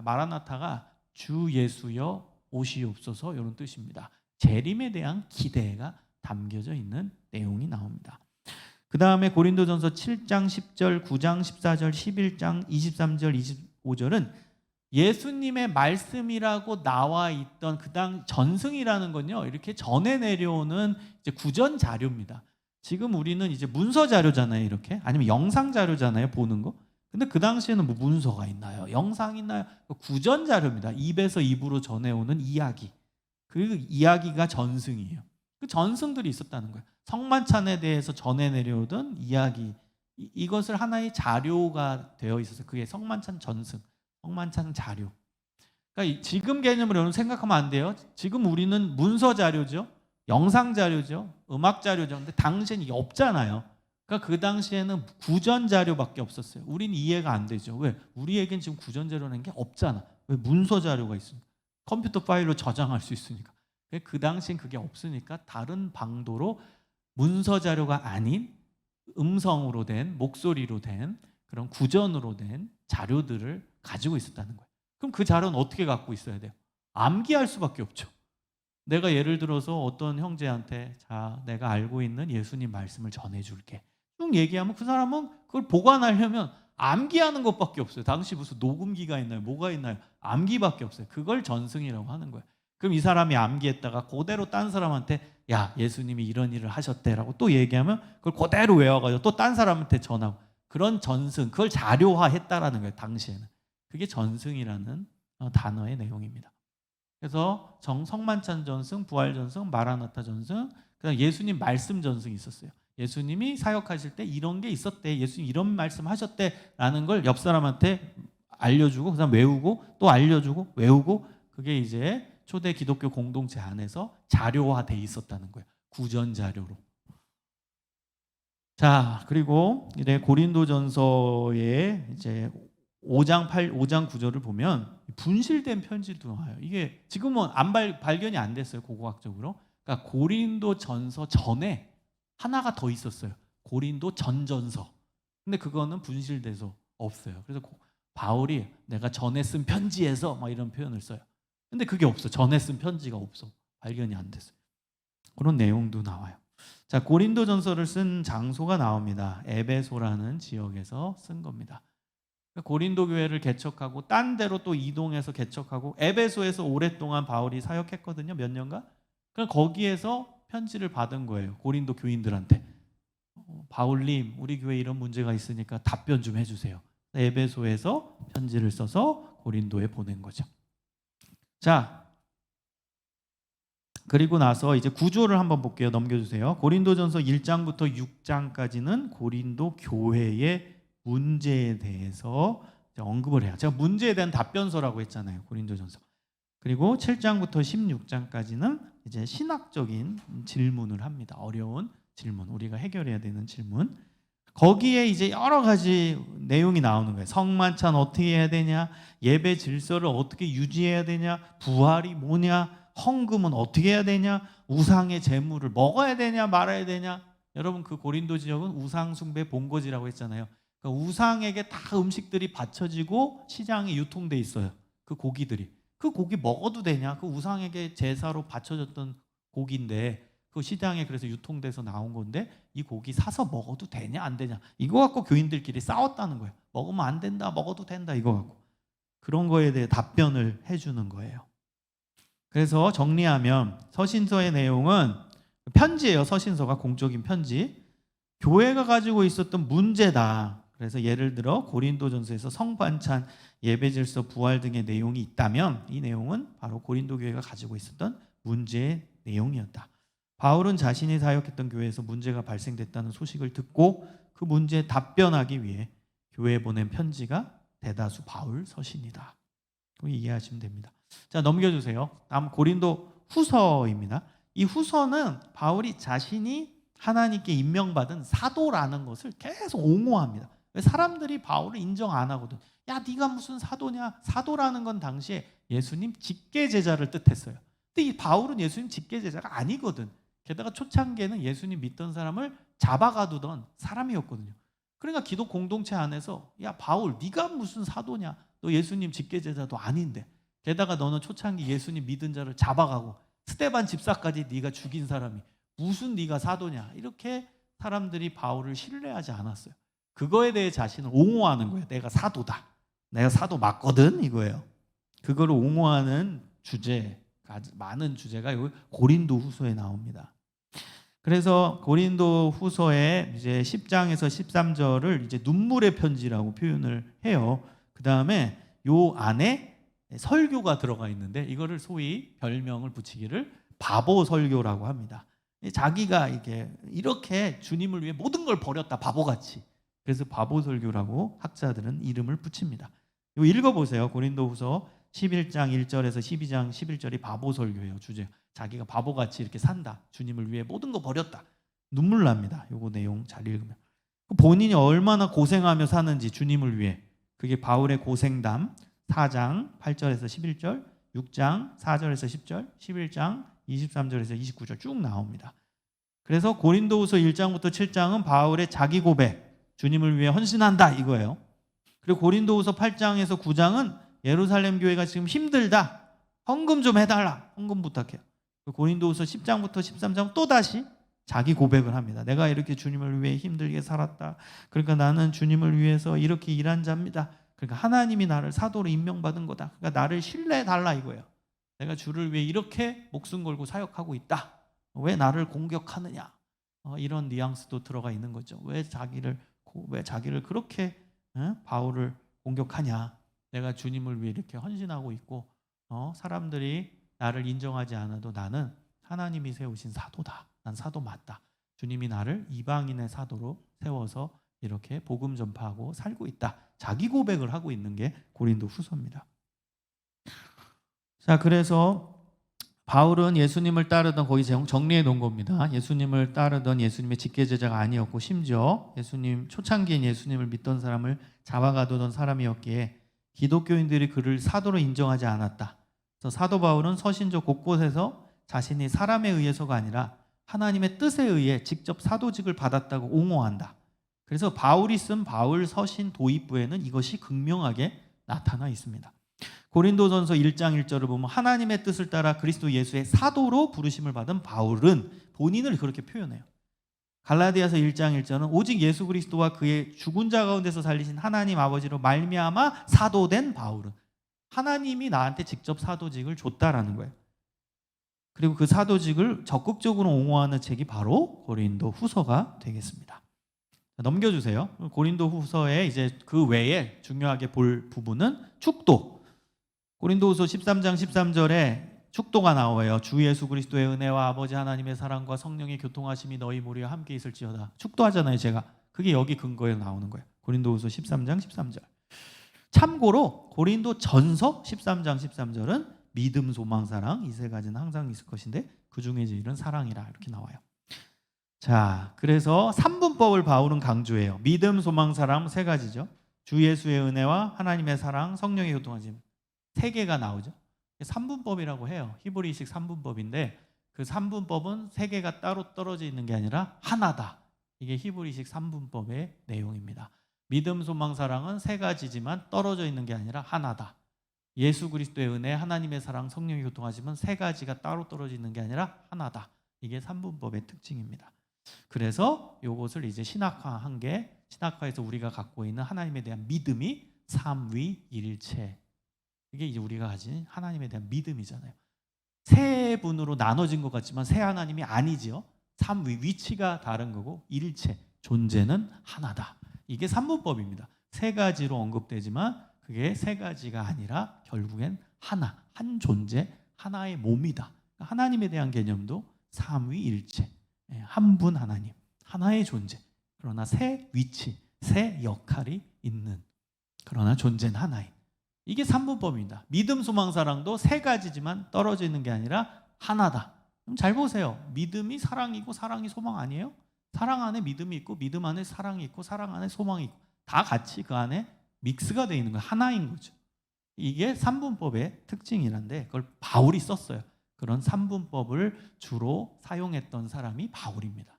마라나타가 주 예수여 오시옵소서, 이런 뜻입니다. 재림에 대한 기대가 담겨져 있는 내용이 나옵니다. 그 다음에 고린도전서 7장 10절, 9장 14절, 11장 23절, 25절은 예수님의 말씀이라고 나와 있던 그 당 전승이라는 건요, 이렇게 전해 내려오는 이제 구전 자료입니다. 지금 우리는 이제 문서 자료잖아요, 이렇게. 아니면 영상 자료잖아요, 보는 거. 근데 그 당시에는 문서가 있나요? 영상이 있나요? 구전 자료입니다. 입에서 입으로 전해오는 이야기. 그 이야기가 전승이에요. 그 전승들이 있었다는 거예요. 성만찬에 대해서 전해 내려오던 이야기, 이것을 하나의 자료가 되어 있어서 그게 성만찬 전승, 성만찬 자료. 그러니까 지금 개념으로 여러분 생각하면 안 돼요. 지금 우리는 문서 자료죠, 영상 자료죠, 음악 자료죠. 근데 당시에는 이게 없잖아요. 그러니까 그 당시에는 구전 자료밖에 없었어요. 우리는 이해가 안 되죠. 왜? 우리에겐 지금 구전 자료라는 게 없잖아. 왜? 문서 자료가 있으니까. 컴퓨터 파일로 저장할 수 있으니까. 그 당시엔 그게 없으니까 다른 방도로 문서 자료가 아닌 음성으로 된, 목소리로 된 그런 구전으로 된 자료들을 가지고 있었다는 거예요. 그럼 그 자료는 어떻게 갖고 있어야 돼요? 암기할 수밖에 없죠. 내가 예를 들어서 어떤 형제한테, 자, 내가 알고 있는 예수님 말씀을 전해줄게, 쭉 얘기하면 그 사람은 그걸 보관하려면 암기하는 것밖에 없어요. 당시 무슨 녹음기가 있나요? 뭐가 있나요? 암기밖에 없어요. 그걸 전승이라고 하는 거예요. 그럼 이 사람이 암기했다가 그대로 딴 사람한테 야, 예수님이 이런 일을 하셨대라고 또 얘기하면 그걸 그대로 외워가지고 또 딴 사람한테 전하고, 그런 전승, 그걸 자료화했다라는 거예요. 당시에는. 그게 전승이라는 단어의 내용입니다. 그래서 성만찬 전승, 부활 전승, 마라나타 전승, 그다음 예수님 말씀 전승이 있었어요. 예수님이 사역하실 때 이런 게 있었대. 예수님 이런 말씀하셨대라는 걸 옆 사람한테 알려주고 그다음 외우고 또 알려주고 외우고 그게 이제 초대 기독교 공동체 안에서 자료화돼 있었다는 거예요. 구전 자료로. 자, 그리고 이제 고린도전서의 이제 5장 9절을 보면 분실된 편지도 나와요. 이게 지금은 발견이 안 됐어요. 고고학적으로. 그러니까 고린도전서 전에 하나가 더 있었어요. 고린도 전전서. 근데 그거는 분실돼서 없어요. 그래서 바울이 내가 전에 쓴 편지에서 막 이런 표현을 써요. 근데 그게 없어. 전에 쓴 편지가 없어. 발견이 안 됐어요. 그런 내용도 나와요. 자, 고린도전서를 쓴 장소가 나옵니다. 에베소라는 지역에서 쓴 겁니다. 고린도 교회를 개척하고 딴 데로 또 이동해서 개척하고 에베소에서 오랫동안 바울이 사역했거든요. 몇 년간. 그러니까 거기에서 편지를 받은 거예요. 고린도 교인들한테. 바울님, 우리 교회 이런 문제가 있으니까 답변 좀 해주세요. 에베소에서 편지를 써서 고린도에 보낸 거죠. 자, 그리고 나서 이제 구조를 한번 볼게요. 넘겨주세요. 고린도전서 1장부터 6장까지는 고린도 교회의 문제에 대해서 언급을 해요. 제가 문제에 대한 답변서라고 했잖아요. 고린도전서. 그리고 7장부터 16장까지는 이제 신학적인 질문을 합니다. 어려운 질문, 우리가 해결해야 되는 질문. 거기에 이제 여러 가지 내용이 나오는 거예요. 성만찬 어떻게 해야 되냐, 예배 질서를 어떻게 유지해야 되냐, 부활이 뭐냐, 헌금은 어떻게 해야 되냐, 우상의 제물을 먹어야 되냐 말아야 되냐. 여러분 그 고린도 지역은 우상 숭배 본거지라고 했잖아요. 그러니까 우상에게 다 음식들이 바쳐지고 시장에 유통돼 있어요. 그 고기들이. 그 고기 먹어도 되냐? 그 우상에게 제사로 바쳐졌던 고기인데 그 시장에 그래서 유통돼서 나온 건데 이 고기 사서 먹어도 되냐 안 되냐 이거 갖고 교인들끼리 싸웠다는 거예요. 먹으면 안 된다, 먹어도 된다 이거 갖고. 그런 거에 대해 답변을 해주는 거예요. 그래서 정리하면 서신서의 내용은 편지예요. 서신서가 공적인 편지. 교회가 가지고 있었던 문제다. 그래서 예를 들어 고린도전서에서 성반찬, 예배질서, 부활 등의 내용이 있다면 이 내용은 바로 고린도 교회가 가지고 있었던 문제의 내용이었다. 바울은 자신이 사역했던 교회에서 문제가 발생됐다는 소식을 듣고 그 문제에 답변하기 위해 교회에 보낸 편지가 대다수 바울 서신이다. 이해하시면 됩니다. 자, 넘겨주세요. 다음 고린도 후서입니다. 이 후서는 바울이 자신이 하나님께 임명받은 사도라는 것을 계속 옹호합니다. 사람들이 바울을 인정 안 하거든. 야, 네가 무슨 사도냐? 사도라는 건 당시에 예수님 직계 제자를 뜻했어요. 근데 이 바울은 예수님 직계 제자가 아니거든. 게다가 초창기에는 예수님 믿던 사람을 잡아가두던 사람이었거든요. 그러니까 기독 공동체 안에서 야, 바울 네가 무슨 사도냐? 너 예수님 직계 제자도 아닌데. 게다가 너는 초창기 예수님 믿은 자를 잡아가고 스데반 집사까지 네가 죽인 사람이 무슨 네가 사도냐? 이렇게 사람들이 바울을 신뢰하지 않았어요. 그거에 대해 자신을 옹호하는 거예요. 내가 사도다. 내가 사도 맞거든 이거예요. 그거를 옹호하는 주제, 많은 주제가 여기 고린도 후서에 나옵니다. 그래서 고린도 후서의 이제 10장에서 13절을 이제 눈물의 편지라고 표현을 해요. 그 다음에 요 안에 설교가 들어가 있는데 이거를 소위 별명을 붙이기를 바보 설교라고 합니다. 자기가 이렇게 주님을 위해 모든 걸 버렸다 바보같이. 그래서 바보 설교라고 학자들은 이름을 붙입니다. 이거 읽어보세요. 고린도후서 11장 1절에서 12장 11절이 바보 설교예요. 주제. 자기가 바보같이 이렇게 산다. 주님을 위해 모든 거 버렸다. 눈물 납니다. 이거 내용 잘 읽으면. 본인이 얼마나 고생하며 사는지 주님을 위해. 그게 바울의 고생담 4장 8절에서 11절, 6장 4절에서 10절, 11장 23절에서 29절 쭉 나옵니다. 그래서 고린도후서 1장부터 7장은 바울의 자기 고백, 주님을 위해 헌신한다 이거예요. 그리고 고린도후서 8장에서 9장은 예루살렘 교회가 지금 힘들다. 헌금 좀 해달라. 헌금 부탁해요. 고린도후서 10장부터 13장 또다시 자기 고백을 합니다. 내가 이렇게 주님을 위해 힘들게 살았다. 그러니까 나는 주님을 위해서 이렇게 일한 자입니다. 그러니까 하나님이 나를 사도로 임명받은 거다. 그러니까 나를 신뢰해달라 이거예요. 내가 주를 위해 이렇게 목숨 걸고 사역하고 있다. 왜 나를 공격하느냐. 이런 뉘앙스도 들어가 있는 거죠. 왜 자기를 왜 자기를 그렇게 바울을 공격하냐? 내가 주님을 위해 이렇게 헌신하고 있고 사람들이 나를 인정하지 않아도 나는 하나님이 세우신 사도다. 난 사도 맞다. 주님이 나를 이방인의 사도로 세워서 이렇게 복음 전파하고 살고 있다. 자기 고백을 하고 있는 게 고린도 후서입니다. 자, 그래서 바울은 예수님을 따르던, 거기 정리해 놓은 겁니다. 예수님을 따르던 예수님의 직계제자가 아니었고, 심지어 초창기엔 예수님을 믿던 사람을 잡아가두던 사람이었기에 기독교인들이 그를 사도로 인정하지 않았다. 그래서 사도 바울은 서신조 곳곳에서 자신이 사람에 의해서가 아니라 하나님의 뜻에 의해 직접 사도직을 받았다고 옹호한다. 그래서 바울이 쓴 바울 서신 도입부에는 이것이 극명하게 나타나 있습니다. 고린도전서 1장 1절을 보면 하나님의 뜻을 따라 그리스도 예수의 사도로 부르심을 받은 바울은 본인을 그렇게 표현해요. 갈라디아서 1장 1절은 오직 예수 그리스도와 그의 죽은 자 가운데서 살리신 하나님 아버지로 말미암아 사도된 바울은, 하나님이 나한테 직접 사도직을 줬다라는 거예요. 그리고 그 사도직을 적극적으로 옹호하는 책이 바로 고린도 후서가 되겠습니다. 넘겨주세요. 고린도 후서에 이제 그 외에 중요하게 볼 부분은 축도. 고린도 후서 13장 13절에 축도가 나와요. 주 예수 그리스도의 은혜와 아버지 하나님의 사랑과 성령의 교통하심이 너희 모리와 함께 있을지어다. 축도하잖아요, 제가. 그게 여기 근거에 나오는 거예요. 고린도 후서 13장 13절. 참고로 고린도 전서 13장 13절은 믿음, 소망, 사랑 이 세 가지는 항상 있을 것인데 그 중에 제일은 사랑이라 이렇게 나와요. 자, 그래서 3분법을 바울은 강조해요. 믿음, 소망, 사랑 세 가지죠. 주 예수의 은혜와 하나님의 사랑, 성령의 교통하심 세 개가 나오죠. 3분법이라고 해요. 히브리식 3분법인데 그 3분법은 세 개가 따로 떨어져 있는 게 아니라 하나다. 이게 히브리식 3분법의 내용입니다. 믿음, 소망, 사랑은 세 가지지만 떨어져 있는 게 아니라 하나다. 예수 그리스도의 은혜, 하나님의 사랑, 성령의 교통하심은 세 가지가 따로 떨어져 있는 게 아니라 하나다. 이게 3분법의 특징입니다. 그래서 이것을 이제 신학화한 게, 신학화에서 우리가 갖고 있는 하나님에 대한 믿음이 삼위일체. 이게 이제 우리가 가진 하나님에 대한 믿음이잖아요. 세 분으로 나눠진 것 같지만 세 하나님이 아니죠. 삼위, 위치가 다른 거고 일체, 존재는 하나다. 이게 삼분법입니다. 세 가지로 언급되지만 그게 세 가지가 아니라 결국엔 하나, 한 존재, 하나의 몸이다. 하나님에 대한 개념도 삼위일체, 한 분 하나님, 하나의 존재. 그러나 세 위치, 세 역할이 있는, 그러나 존재는 하나인. 이게 삼분법입니다. 믿음, 소망, 사랑도 세 가지지만 떨어져 있는 게 아니라 하나다. 그럼 잘 보세요. 믿음이 사랑이고 사랑이 소망 아니에요? 사랑 안에 믿음이 있고 믿음 안에 사랑이 있고 사랑 안에 소망이 있고 다 같이 그 안에 믹스가 되어 있는 거예요. 하나인 거죠. 이게 삼분법의 특징이란데 그걸 바울이 썼어요. 그런 삼분법을 주로 사용했던 사람이 바울입니다.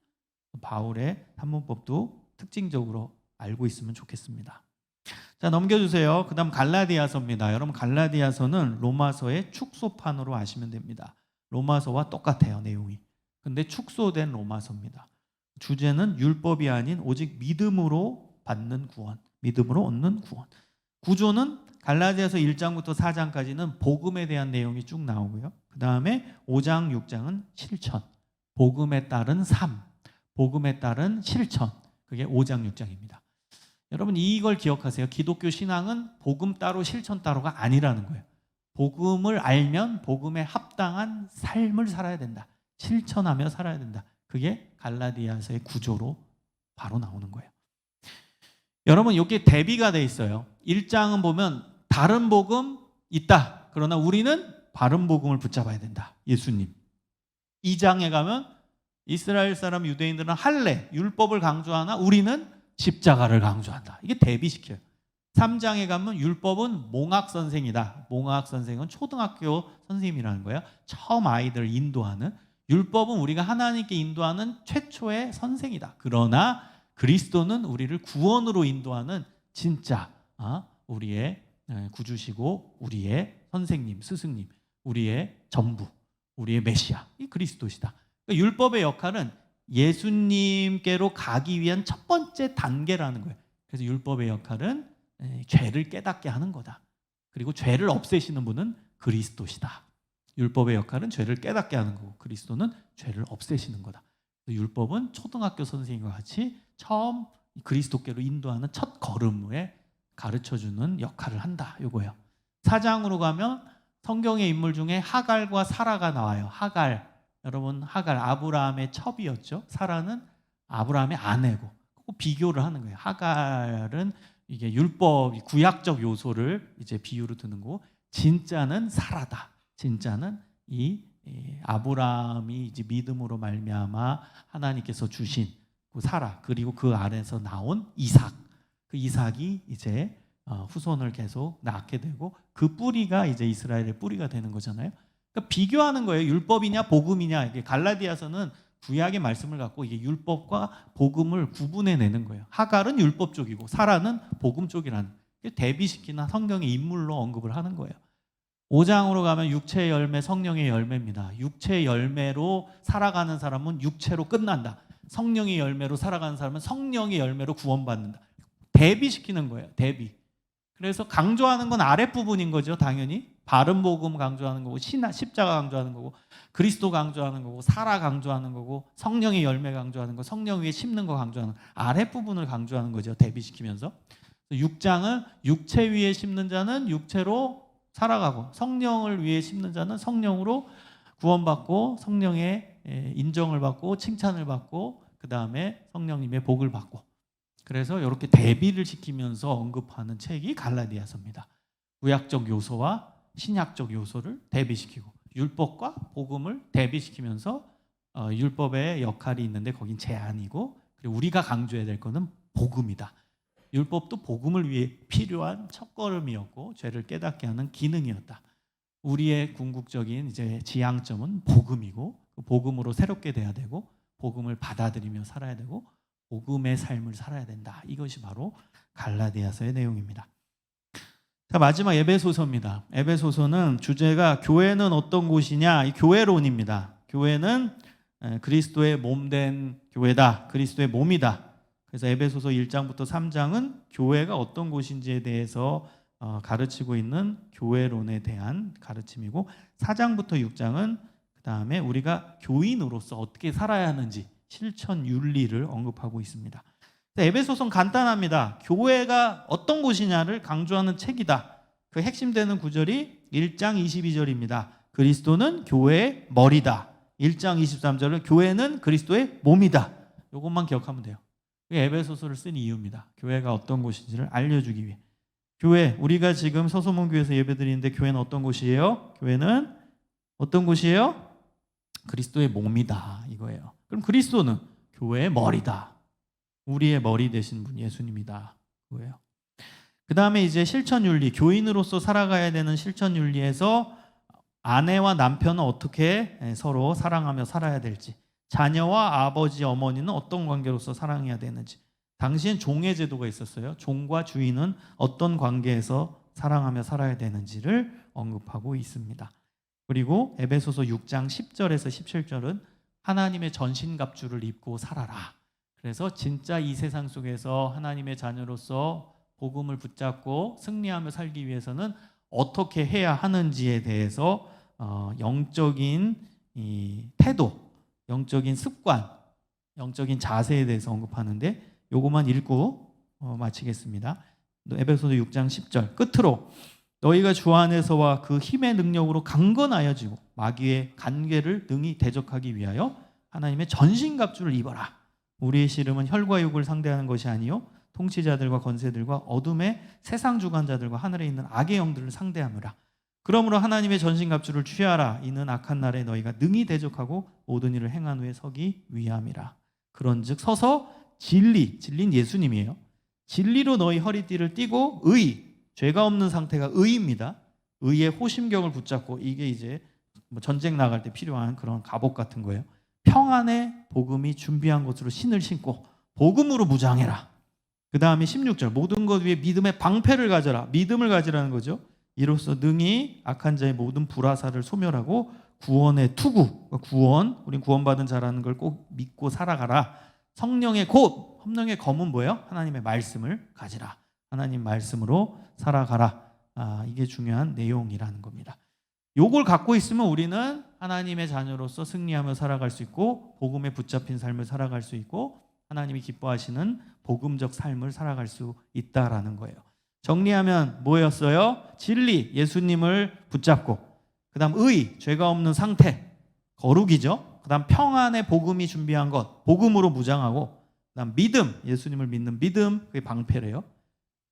바울의 삼분법도 특징적으로 알고 있으면 좋겠습니다. 자, 넘겨주세요. 그 다음 갈라디아서입니다. 여러분, 갈라디아서는 로마서의 축소판으로 아시면 됩니다. 로마서와 똑같아요, 내용이. 근데 축소된 로마서입니다. 주제는 율법이 아닌 오직 믿음으로 받는 구원, 믿음으로 얻는 구원. 구조는 갈라디아서 1장부터 4장까지는 복음에 대한 내용이 쭉 나오고요. 그 다음에 5장, 6장은 실천, 복음에 따른 삶, 복음에 따른 실천. 그게 5장, 6장입니다. 여러분, 이걸 기억하세요. 기독교 신앙은 복음 따로 실천 따로가 아니라는 거예요. 복음을 알면 복음에 합당한 삶을 살아야 된다. 실천하며 살아야 된다. 그게 갈라디아서의 구조로 바로 나오는 거예요. 여러분, 여기에 대비가 돼 있어요. 1장은 보면 다른 복음 있다. 그러나 우리는 바른 복음을 붙잡아야 된다. 예수님. 2장에 가면 이스라엘 사람 유대인들은 할례, 율법을 강조하나 우리는 십자가를 강조한다. 이게 대비시켜요. 3장에 가면 율법은 몽학 선생이다. 몽학 선생은 초등학교 선생님이라는 거예요. 처음 아이들을 인도하는. 율법은 우리가 하나님께 인도하는 최초의 선생이다. 그러나 그리스도는 우리를 구원으로 인도하는 진짜 우리의 구주시고 우리의 선생님, 스승님, 우리의 전부, 우리의 메시아, 이 그리스도시다. 그러니까 율법의 역할은 예수님께로 가기 위한 첫 번째 단계라는 거예요. 그래서 율법의 역할은 죄를 깨닫게 하는 거다. 그리고 죄를 없애시는 분은 그리스도시다. 율법의 역할은 죄를 깨닫게 하는 거고 그리스도는 죄를 없애시는 거다. 율법은 초등학교 선생님과 같이 처음 그리스도께로 인도하는 첫 걸음에 가르쳐주는 역할을 한다. 요거예요. 4장으로 가면 성경의 인물 중에 하갈과 사라가 나와요. 하갈, 여러분 하갈 아브라함의 첩이었죠. 사라는 아브라함의 아내고, 비교를 하는 거예요. 하갈은 이게 율법, 구약적 요소를 이제 비유로 드는 거고, 진짜는 사라다. 진짜는 이 아브라함이 이제 믿음으로 말미암아 하나님께서 주신 그 사라, 그리고 그 안에서 나온 이삭. 그 이삭이 이제 후손을 계속 낳게 되고, 그 뿌리가 이제 이스라엘의 뿌리가 되는 거잖아요. 그러니까 비교하는 거예요. 율법이냐 복음이냐. 이게 갈라디아서는 구약의 말씀을 갖고 이게 율법과 복음을 구분해내는 거예요. 하갈은 율법 쪽이고 사라는 복음 쪽이라는, 대비시키는 성경의 인물로 언급을 하는 거예요. 5장으로 가면 육체의 열매, 성령의 열매입니다. 육체의 열매로 살아가는 사람은 육체로 끝난다. 성령의 열매로 살아가는 사람은 성령의 열매로 구원받는다. 대비시키는 거예요. 대비. 그래서 강조하는 건 아랫부분인 거죠. 당연히 바른 복음 강조하는 거고, 십자가 강조하는 거고, 그리스도 강조하는 거고, 사라 강조하는 거고, 성령의 열매 강조하는 거, 성령 위에 심는 거 강조하는 거, 아랫부분을 강조하는 거죠. 대비시키면서 6장은 육체 위에 심는 자는 육체로 살아가고, 성령을 위해 심는 자는 성령으로 구원받고, 성령의 인정을 받고 칭찬을 받고, 그 다음에 성령님의 복을 받고. 그래서 이렇게 대비를 시키면서 언급하는 책이 갈라디아서입니다. 구약적 요소와 신약적 요소를 대비시키고, 율법과 복음을 대비시키면서 율법의 역할이 있는데 거긴 제한이고, 그리고 우리가 강조해야 될 거는 복음이다. 율법도 복음을 위해 필요한 첫걸음이었고, 죄를 깨닫게 하는 기능이었다. 우리의 궁극적인 이제 지향점은 복음이고, 그 복음으로 새롭게 돼야 되고, 복음을 받아들이며 살아야 되고, 복음의 삶을 살아야 된다. 이것이 바로 갈라디아서의 내용입니다. 자, 마지막 에베소서입니다. 에베소서는 주제가 교회는 어떤 곳이냐, 이 교회론입니다. 교회는 그리스도의 몸된 교회다. 그리스도의 몸이다. 그래서 에베소서 1장부터 3장은 교회가 어떤 곳인지에 대해서 가르치고 있는 교회론에 대한 가르침이고, 4장부터 6장은 그 다음에 우리가 교인으로서 어떻게 살아야 하는지 실천 윤리를 언급하고 있습니다. 에베소서는 간단합니다. 교회가 어떤 곳이냐를 강조하는 책이다. 그 핵심되는 구절이 1장 22절입니다. 그리스도는 교회의 머리다. 1장 23절은 교회는 그리스도의 몸이다. 이것만 기억하면 돼요. 에베소서를 쓴 이유입니다. 교회가 어떤 곳인지를 알려주기 위해. 교회, 우리가 지금 서소문교회에서 예배드리는데 교회는 어떤 곳이에요? 교회는 어떤 곳이에요? 그리스도의 몸이다. 이거예요. 그럼 그리스도는 교회의 머리다. 우리의 머리 되신 분 예수님이다. 그거예요. 그 다음에 이제 실천윤리, 교인으로서 살아가야 되는 실천윤리에서 아내와 남편은 어떻게 서로 사랑하며 살아야 될지, 자녀와 아버지, 어머니는 어떤 관계로서 사랑해야 되는지, 당시엔 종의 제도가 있었어요. 종과 주인은 어떤 관계에서 사랑하며 살아야 되는지를 언급하고 있습니다. 그리고 에베소서 6장 10절에서 17절은 하나님의 전신갑주를 입고 살아라. 그래서 진짜 이 세상 속에서 하나님의 자녀로서 복음을 붙잡고 승리하며 살기 위해서는 어떻게 해야 하는지에 대해서 영적인 이 태도, 영적인 습관, 영적인 자세에 대해서 언급하는데, 요것만 읽고 마치겠습니다. 에베소서 6장 10절 끝으로 너희가 주 안에서와 그 힘의 능력으로 강건하여지고 마귀의 간계를 능히 대적하기 위하여 하나님의 전신갑주를 입어라. 우리의 씨름은 혈과 육을 상대하는 것이 아니요 통치자들과 권세들과 어둠의 세상 주관자들과 하늘에 있는 악의 영들을 상대하노라. 그러므로 하나님의 전신갑주를 취하라. 이는 악한 날에 너희가 능히 대적하고 모든 일을 행한 후에 서기 위함이라. 그런즉 서서 진리는 예수님이에요. 진리로 너희 허리띠를 띠고 죄가 없는 상태가 의입니다. 의의 호심경을 붙잡고, 이게 이제 전쟁 나갈 때 필요한 그런 갑옷 같은 거예요. 평안의 복음이 준비한 것으로 신을 신고 복음으로 무장해라. 그 다음에 16절 모든 것 위에 믿음의 방패를 가져라. 믿음을 가지라는 거죠. 이로써 능히 악한 자의 모든 불화살을 소멸하고 구원의 투구, 우린 구원받은 자라는 걸 꼭 믿고 살아가라. 성령의 검은 뭐예요? 하나님의 말씀을 가지라. 하나님 말씀으로 살아가라. 이게 중요한 내용이라는 겁니다. 요걸 갖고 있으면 우리는 하나님의 자녀로서 승리하며 살아갈 수 있고, 복음에 붙잡힌 삶을 살아갈 수 있고, 하나님이 기뻐하시는 복음적 삶을 살아갈 수 있다라는 거예요. 정리하면 뭐였어요? 진리, 예수님을 붙잡고, 그 다음 의, 죄가 없는 상태, 거룩이죠. 그 다음 평안의 복음이 준비한 것, 복음으로 무장하고, 그 다음 믿음, 예수님을 믿는 믿음, 그게 방패래요.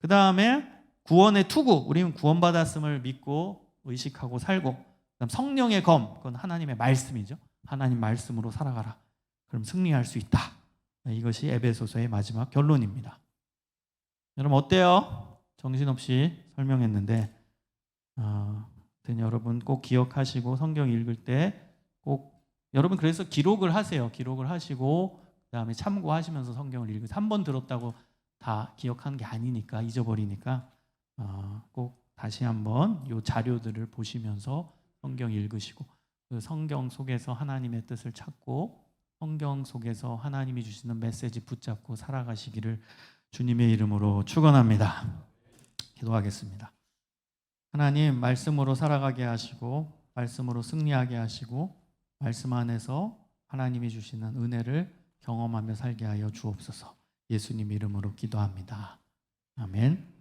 그 다음에 구원의 투구, 우리는 구원받았음을 믿고 의식하고 살고, 그 다음 성령의 검, 그건 하나님의 말씀이죠. 하나님 말씀으로 살아가라. 그럼 승리할 수 있다. 이것이 에베소서의 마지막 결론입니다. 여러분 어때요? 정신없이 설명했는데 여러분 꼭 기억하시고 성경 읽을 때 꼭 여러분 그래서 기록을 하세요. 기록을 하시고 그다음에 참고하시면서 성경을 읽으세요. 한 번 들었다고 다 기억하는 게 아니니까, 잊어버리니까 꼭 다시 한번 이 자료들을 보시면서 성경 읽으시고, 그 성경 속에서 하나님의 뜻을 찾고 성경 속에서 하나님이 주시는 메시지 붙잡고 살아가시기를 주님의 이름으로 축원합니다. 기도하겠습니다. 하나님, 말씀으로 살아가게 하시고 말씀으로 승리하게 하시고 말씀 안에서 하나님이 주시는 은혜를 경험하며 살게 하여 주옵소서. 예수님 이름으로 기도합니다. 아멘.